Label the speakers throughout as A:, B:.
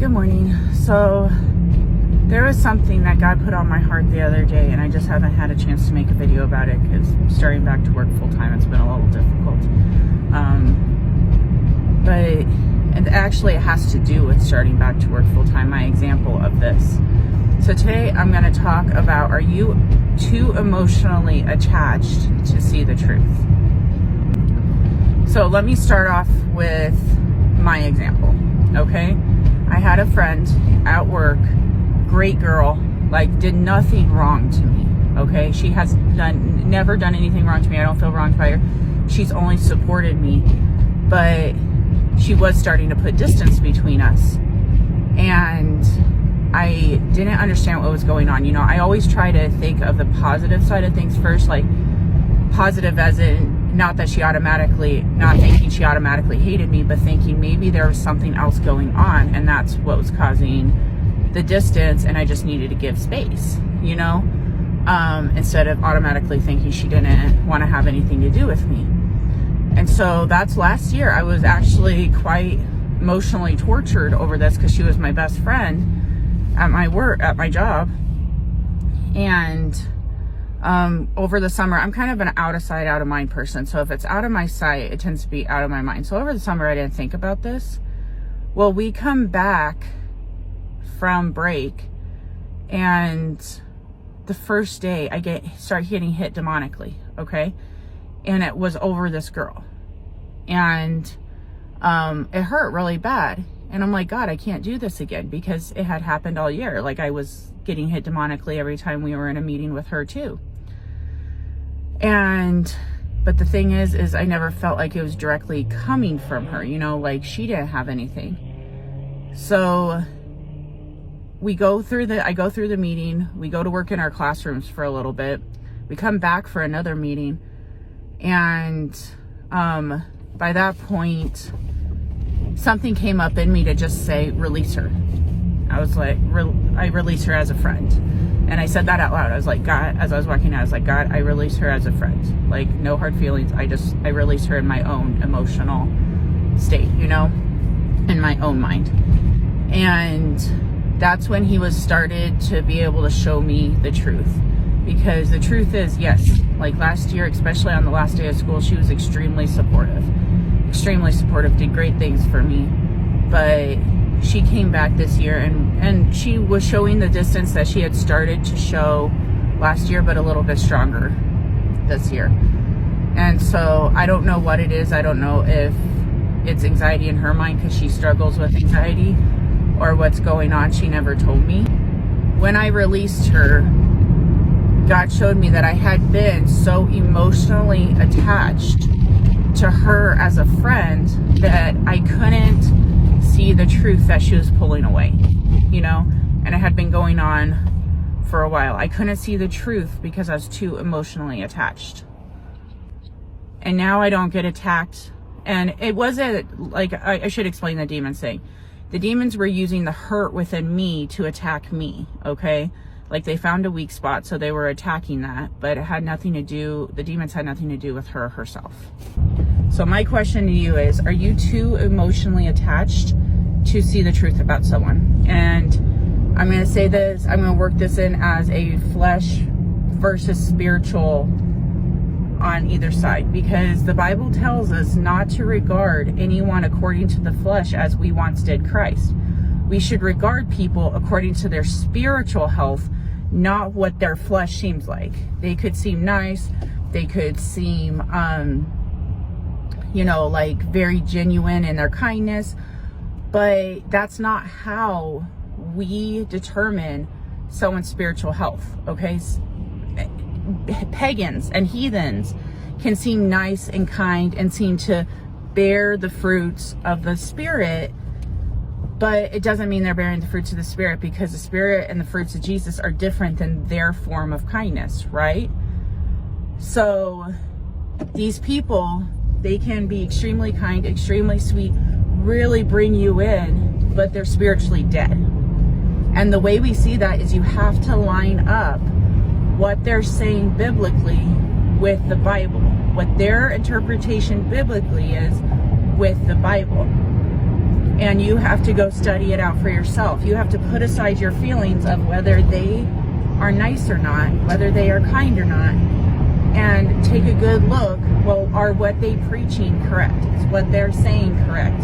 A: Good morning. So there was something that God put on my heart the other day, and I just haven't had a chance to make a video about it because starting back to work full time, it's been a little difficult. And actually it has to do with starting back to work full time, my example of this. So today I'm going to talk about, are you too emotionally attached to see the truth? So let me start off with my example, okay? I had a friend at work, great girl, like did nothing wrong to me, okay? She has never done anything wrong to me. I don't feel wronged by her. She's only supported me, but she was starting to put distance between us. And I didn't understand what was going on. You know, I always try to think of the positive side of things first, like positive as in not thinking she automatically hated me, but thinking maybe there was something else going on, and that's what was causing the distance, and I just needed to give space, you know, instead of automatically thinking she didn't want to have anything to do with me. And so that's last year. I was actually quite emotionally tortured over this because she was my best friend at my job. And over the summer, I'm kind of an out of sight, out of mind person. So if it's out of my sight, it tends to be out of my mind. So over the summer, I didn't think about this. Well, we come back from break, and the first day I start getting hit demonically, okay? And it was over this girl. And it hurt really bad. And I'm like, God, I can't do this again, because it had happened all year. Like, I was getting hit demonically every time we were in a meeting with her too. But the thing is I never felt like it was directly coming from her, you know, like she didn't have anything. So I go through the meeting, we go to work in our classrooms for a little bit, we come back for another meeting, and by that point, something came up in me to just say, release her. I was like, I release her as a friend. And I said that out loud. I was like, God, as I was walking out, I was like, God, I release her as a friend. Like, no hard feelings. I release her in my own emotional state, you know, in my own mind. And that's when he was started to be able to show me the truth. Because the truth is, yes, like last year, especially on the last day of school, she was extremely supportive, did great things for me. But she came back this year, and she was showing the distance that she had started to show last year, but a little bit stronger this year. And so I don't know what it is. I don't know if it's anxiety in her mind because she struggles with anxiety, or what's going on. She never told me. When I released her, God showed me that I had been so emotionally attached to her as a friend that I couldn't see the truth that she was pulling away, you know, and it had been going on for a while. I couldn't see the truth because I was too emotionally attached. And now I don't get attacked. And it wasn't like, I should explain the demons thing. The demons were using the hurt within me to attack me, okay? Like, they found a weak spot, so they were attacking that, but it had nothing to do, the demons had nothing to do with her herself. So my question to you is, are you too emotionally attached to see the truth about someone? And I'm going to say this, I'm going to work this in as a flesh versus spiritual on either side, because the Bible tells us not to regard anyone according to the flesh as we once did Christ. We should regard people according to their spiritual health, not what their flesh seems like. They could seem nice, they could seem you know, like very genuine in their kindness, but that's not how we determine someone's spiritual health, okay? Pagans and heathens can seem nice and kind and seem to bear the fruits of the Spirit, but it doesn't mean they're bearing the fruits of the Spirit, because the Spirit and the fruits of Jesus are different than their form of kindness, right? So these people, they can be extremely kind, extremely sweet, really bring you in, but they're spiritually dead. And the way we see that is you have to line up what they're saying biblically with the Bible, what their interpretation biblically is with the Bible. And you have to go study it out for yourself. You have to put aside your feelings of whether they are nice or not, whether they are kind or not, and take a good look. Well, are what they preaching correct? Is what they're saying correct?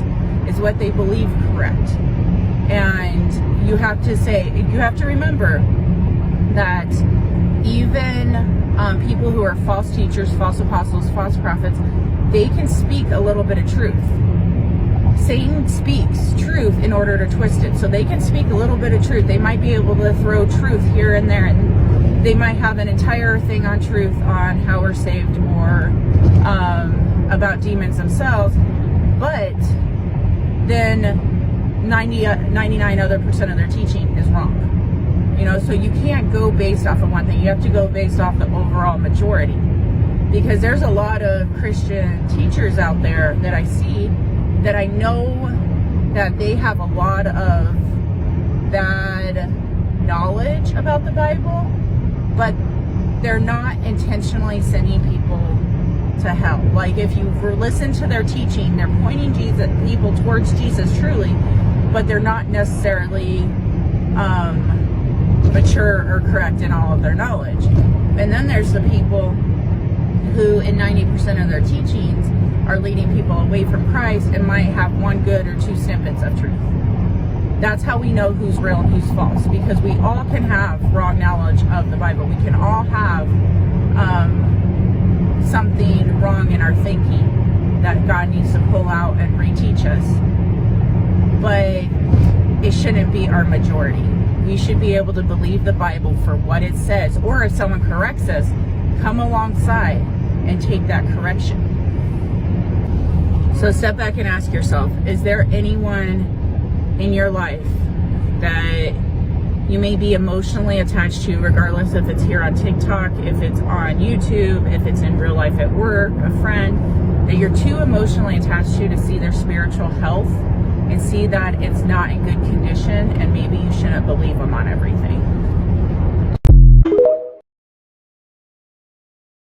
A: Is what they believe correct? And you have to remember that even people who are false teachers, false apostles, false prophets, they can speak a little bit of truth. Satan speaks truth in order to twist it. So they can speak a little bit of truth. They might be able to throw truth here and there, and they might have an entire thing on truth on how we're saved, or about demons themselves. But then 99 other percent of their teaching is wrong. So you can't go based off of one thing. You have to go based off the overall majority. Because there's a lot of Christian teachers out there that I see that I know that they have a lot of bad knowledge about the Bible, but they're not intentionally sending people to hell. Like, if you listen to their teaching, they're pointing people towards Jesus truly, but they're not necessarily mature or correct in all of their knowledge. And then there's the people who in 90% of their teachings are leading people away from Christ and might have one good or two snippets of truth. That's how we know who's real and who's false, because we all can have wrong knowledge of the Bible. We can all have something wrong in our thinking that God needs to pull out and reteach us. But it shouldn't be our majority. We should be able to believe the Bible for what it says, or if someone corrects us, come alongside and take that correction. So step back and ask yourself, is there anyone in your life that you may be emotionally attached to, regardless if it's here on TikTok, if it's on YouTube, if it's in real life at work, a friend, that you're too emotionally attached to see their spiritual health and see that it's not in good condition, and maybe you shouldn't believe them on everything?